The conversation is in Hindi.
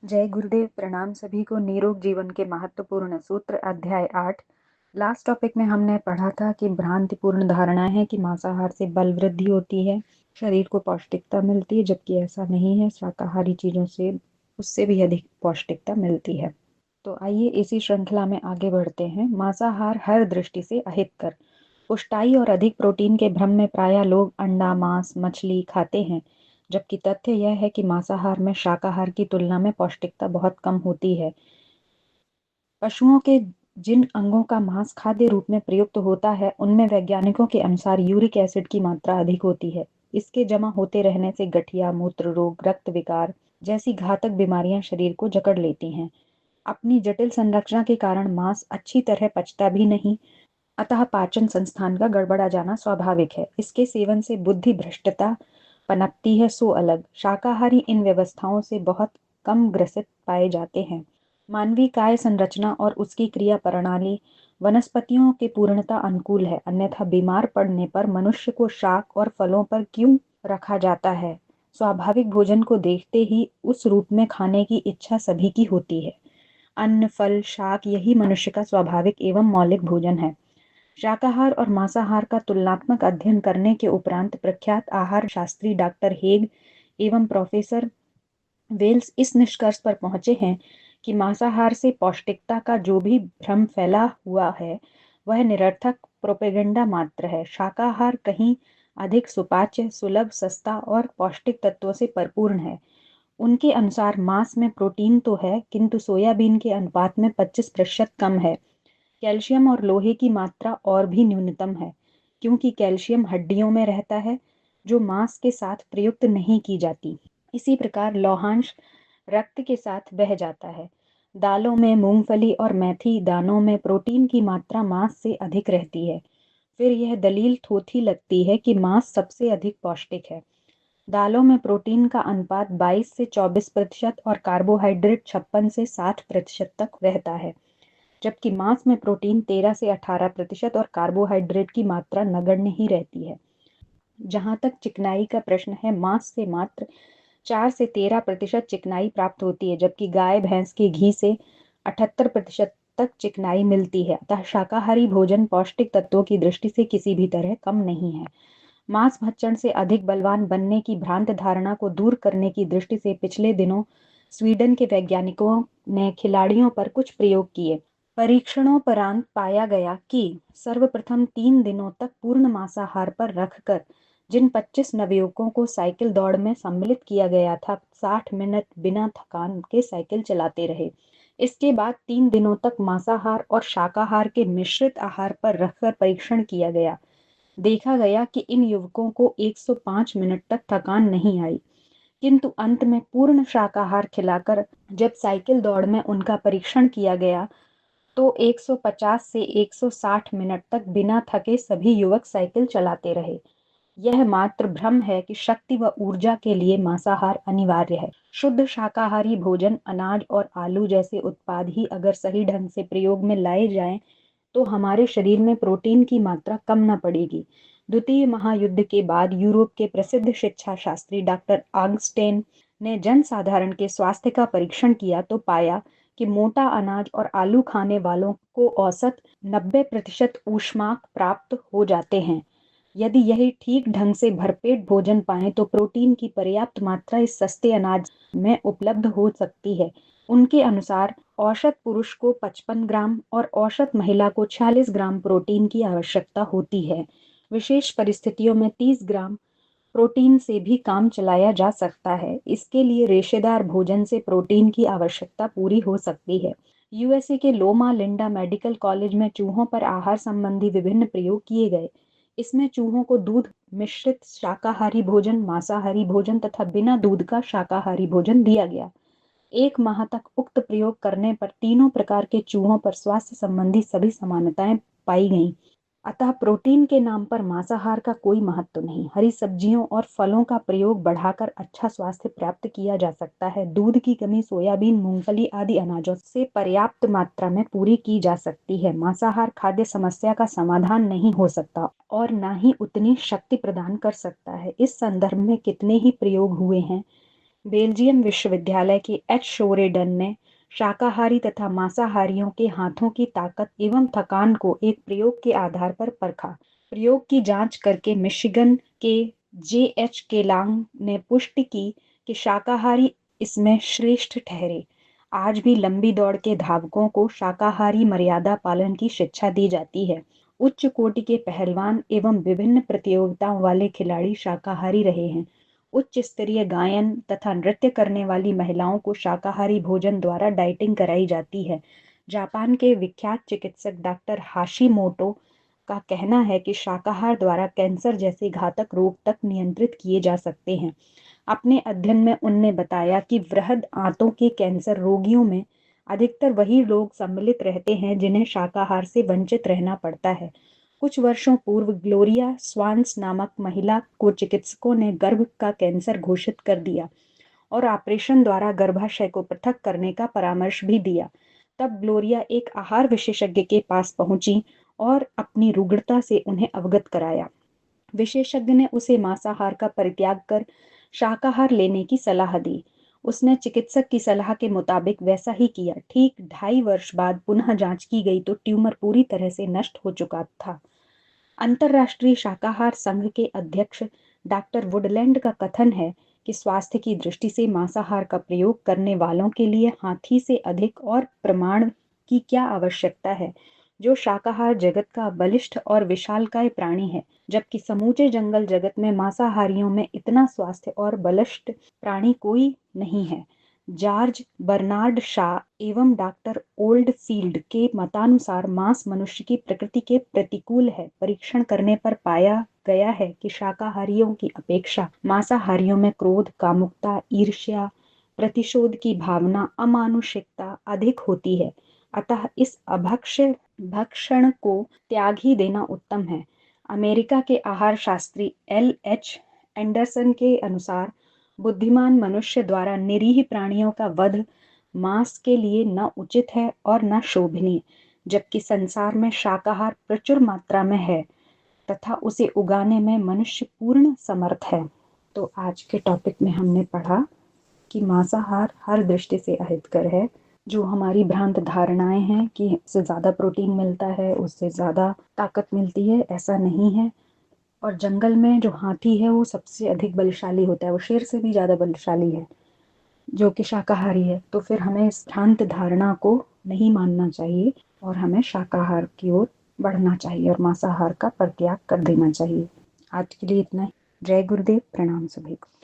जय गुरुदेव। प्रणाम सभी को। निरोग जीवन के महत्वपूर्ण सूत्र अध्याय 8। लास्ट टॉपिक में हमने पढ़ा था कि भ्रांतिपूर्ण धारणा है कि मांसाहार से बल वृद्धि होती है, शरीर को पौष्टिकता मिलती है, जबकि ऐसा नहीं है। शाकाहारी चीजों से उससे भी अधिक पौष्टिकता मिलती है। तो आइए इसी श्रृंखला में आगे बढ़ते हैं। मांसाहार हर दृष्टि से अहितकर। पुष्टाई और अधिक प्रोटीन के भ्रम में प्रायः लोग अंडा, मांस, मछली खाते हैं, जबकि तथ्य यह है कि मांसाहार में शाकाहार की तुलना में पौष्टिकता बहुत कम होती है। पशुओं के जिन अंगों का मांस खाद्य रूप में प्रयुक्त होता है, उनमें वैज्ञानिकों के अनुसार यूरिक एसिड की मात्रा अधिक होती है। इसके जमा होते रहने से गठिया, मूत्र रोग, रक्त विकार जैसी घातक बीमारियां शरीर को जकड़ लेती हैं। अपनी जटिल संरचना के कारण मांस अच्छी तरह पचता भी नहीं, अतः पाचन संस्थान का गड़बड़ा जाना स्वाभाविक है। इसके सेवन से बुद्धि भ्रष्टता पनपती है, सो अलग। शाकाहारी इन व्यवस्थाओं से बहुत कम ग्रसित पाए जाते हैं। मानवीय काय संरचना और उसकी क्रिया प्रणाली वनस्पतियों के पूर्णता अनुकूल है, अन्यथा बीमार पड़ने पर मनुष्य को शाक और फलों पर क्यों रखा जाता है? स्वाभाविक भोजन को देखते ही उस रूप में खाने की इच्छा सभी की होती है। अन्न, फल, शाक यही मनुष्य का स्वाभाविक एवं मौलिक भोजन है। शाकाहार और मांसाहार का तुलनात्मक अध्ययन करने के उपरांत प्रख्यात आहार शास्त्री डॉक्टर हेग एवं प्रोफेसर वेल्स इस निष्कर्ष पर पहुंचे हैं कि मांसाहार से पौष्टिकता का जो भी भ्रम फैला हुआ है, वह निरर्थक प्रोपेगेंडा मात्र है। शाकाहार कहीं अधिक सुपाच्य, सुलभ, सस्ता और पौष्टिक तत्वों से परिपूर्ण है। उनके अनुसार मांस में प्रोटीन तो है, किंतु सोयाबीन के अनुपात में 25% कम है। कैल्शियम और लोहे की मात्रा और भी न्यूनतम है, क्योंकि कैल्शियम हड्डियों में रहता है, जो मांस के साथ प्रयुक्त नहीं की जाती। इसी प्रकार लौहांश रक्त के साथ बह जाता है। दालों में मूंगफली और मेथी दानों में प्रोटीन की मात्रा मांस से अधिक रहती है। फिर यह दलील थोथी लगती है कि मांस सबसे अधिक पौष्टिक है। दालों में प्रोटीन का अनुपात 22 से 24% और कार्बोहाइड्रेट 56 से 60% तक रहता है, जबकि मांस में प्रोटीन 13 से 18% और कार्बोहाइड्रेट की मात्रा नगण्य ही रहती है। जहां तक चिकनाई का प्रश्न है, मांस से मात्र 4 से 13% चिकनाई प्राप्त होती है, जबकि गाय भैंस के घी से 78% तक चिकनाई मिलती है। अतः शाकाहारी भोजन पौष्टिक तत्वों की दृष्टि से किसी भी तरह कम नहीं है। मांस भक्षण से अधिक बलवान बनने की भ्रांत धारणा को दूर करने की दृष्टि से पिछले दिनों स्वीडन के वैज्ञानिकों ने खिलाड़ियों पर कुछ प्रयोग किए। परीक्षणोपरांत पाया गया कि सर्वप्रथम 3 दिनों तक पूर्ण मांसाहार पर रखकर जिन 25 नवयुवकों को साइकिल दौड़ में सम्मिलित किया गया था, 60 मिनट बिना थकान के साइकिल चलाते रहे। इसके बाद 3 दिनों तक मांसाहार और शाकाहार के मिश्रित आहार पर रखकर परीक्षण किया गया। देखा गया कि इन युवकों को 105 मिनट तक थकान नहीं आई, किंतु अंत में पूर्ण शाकाहार खिलाकर जब साइकिल दौड़ में उनका परीक्षण किया गया, तो 150 से 160 मिनट तक बिना थके सभी युवक साइकिल चलाते रहे। यह मात्र भ्रम है कि शक्ति व ऊर्जा के लिए मांसाहार अनिवार्य है। शुद्ध शाकाहारी भोजन, अनाज और आलू जैसे उत्पाद ही अगर सही ढंग से प्रयोग में लाए जाएं, तो हमारे शरीर में प्रोटीन की मात्रा कम न पड़ेगी। द्वितीय महायुद्ध के बाद यूरोप के प्रसिद्ध शिक्षा शास्त्री डॉक्टर आर्गस्टेन ने जन साधारण के स्वास्थ्य का परीक्षण किया तो पाया कि मोटा अनाज और आलू खाने वालों को औसत 90% ऊष्मांक प्राप्त हो जाते हैं। यदि यही ठीक ढंग से भरपेट भोजन पाएं, तो प्रोटीन की पर्याप्त मात्रा इस सस्ते अनाज में उपलब्ध हो सकती है। उनके अनुसार औसत पुरुष को 55 ग्राम और औसत महिला को 46 ग्राम प्रोटीन की आवश्यकता होती है। विशेष परिस्थितियों में 30 ग्राम प्रोटीन से भी काम चलाया जा सकता है। इसके लिए रेशेदार भोजन से प्रोटीन की आवश्यकता पूरी हो सकती है। यूएसए के लोमा लिंडा मेडिकल कॉलेज में चूहों पर आहार संबंधी विभिन्न प्रयोग किए गए। इसमें चूहों को दूध मिश्रित शाकाहारी भोजन, मांसाहारी भोजन तथा बिना दूध का शाकाहारी भोजन दिया गया। 1 माह तक उक्त प्रयोग करने पर तीनों प्रकार के चूहों पर स्वास्थ्य संबंधी सभी समानताएं पाई गईं। अतः प्रोटीन के नाम पर मांसाहार का कोई महत्व नहीं। हरी सब्जियों और फलों का प्रयोग बढ़ाकर अच्छा स्वास्थ्य प्राप्त किया जा सकता है। दूध की कमी सोयाबीन, मूंगफली आदि अनाजों से पर्याप्त मात्रा में पूरी की जा सकती है। मांसाहार खाद्य समस्या का समाधान नहीं हो सकता और न ही उतनी शक्ति प्रदान कर सकता है। इस संदर्भ में कितने ही प्रयोग हुए हैं। बेल्जियम विश्वविद्यालय के एच शोरेडन ने शाकाहारी तथा मांसाहारियों के हाथों की ताकत एवं थकान को एक प्रयोग के आधार पर परखा। प्रयोग की जांच करके मिशिगन के जे.एच. केलांग ने पुष्टि की कि शाकाहारी इसमें श्रेष्ठ ठहरे। आज भी लंबी दौड़ के धावकों को शाकाहारी मर्यादा पालन की शिक्षा दी जाती है। उच्च कोटि के पहलवान एवं विभिन्न प्रतियोगिताओं वाले खिलाड़ी शाकाहारी रहे हैं। उच्च स्तरीय गायन तथा नृत्य करने वाली महिलाओं को शाकाहारी भोजन द्वारा डाइटिंग कराई जाती है। जापान के विख्यात चिकित्सक डॉक्टर हाशिमोटो का कहना है कि शाकाहार द्वारा कैंसर जैसे घातक रोग तक नियंत्रित किए जा सकते हैं। अपने अध्ययन में उनने बताया कि वृहद आंतों के कैंसर रोगियों में अधिकतर वही लोग सम्मिलित रहते हैं जिन्हें शाकाहार से वंचित रहना पड़ता है। कुछ वर्षों पूर्व ग्लोरिया स्वान्स नामक महिला को चिकित्सकों ने गर्भ का कैंसर घोषित कर दिया और ऑपरेशन द्वारा गर्भाशय को पृथक करने का परामर्श भी दिया। तब ग्लोरिया एक आहार विशेषज्ञ के पास पहुंची और अपनी रुग्णता से उन्हें अवगत कराया। विशेषज्ञ ने उसे मांसाहार का परित्याग कर शाकाहार लेने की सलाह दी। उसने चिकित्सक की सलाह के मुताबिक वैसा ही किया। ठीक 2.5 वर्ष बाद पुनः जांच की गई तो ट्यूमर पूरी तरह से नष्ट हो चुका था। अंतर्राष्ट्रीय शाकाहार संघ के अध्यक्ष डॉक्टर वुडलैंड का कथन है कि स्वास्थ्य की दृष्टि से मांसाहार का प्रयोग करने वालों के लिए हाथी से अधिक और प्रमाण की क्या आवश्यकता है, जो शाकाहार जगत का बलिष्ठ और विशालकाय प्राणी है, जबकि समूचे जंगल जगत में मांसाहारियों में इतना स्वास्थ्य और बलिष्ठ प्राणी कोई नहीं है। जॉर्ज बर्नार्ड शॉ एवं डॉक्टर ओल्डफील्ड के मतानुसार मांस मनुष्य की प्रकृति के प्रतिकूल है। परीक्षण करने पर पाया गया है कि शाकाहारियों की अपेक्षा मांसाहारियों में क्रोध, कामुकता, ईर्ष्या, प्रतिशोध की भावना, अमानुषिकता अधिक होती है। अतः इस अभक्ष्य भक्षण को त्याग ही देना उत्तम है। अमेरिका के आहार शास्त्री L.H. एंडरसन के अनुसार बुद्धिमान मनुष्य द्वारा निरीह प्राणियों का वध मांस के लिए न उचित है और न शोभनीय, जबकि संसार में शाकाहार प्रचुर मात्रा में है तथा उसे उगाने में मनुष्य पूर्ण समर्थ है। तो आज के टॉपिक में हमने पढ़ा कि मांसाहार हर दृष्टि से अहितकर है। जो हमारी भ्रांत धारणाएं हैं कि उससे ज़्यादा प्रोटीन मिलता है, उससे ज़्यादा ताकत मिलती है, ऐसा नहीं है। और जंगल में जो हाथी है वो सबसे अधिक बलशाली होता है, वो शेर से भी ज़्यादा बलशाली है, जो कि शाकाहारी है। तो फिर हमें इस भ्रांत धारणा को नहीं मानना चाहिए और हमें शाकाहार की ओर बढ़ना चाहिए और मांसाहार का परित्याग कर देना चाहिए। आज के लिए इतना ही। जय गुरुदेव, प्रणाम सभी को।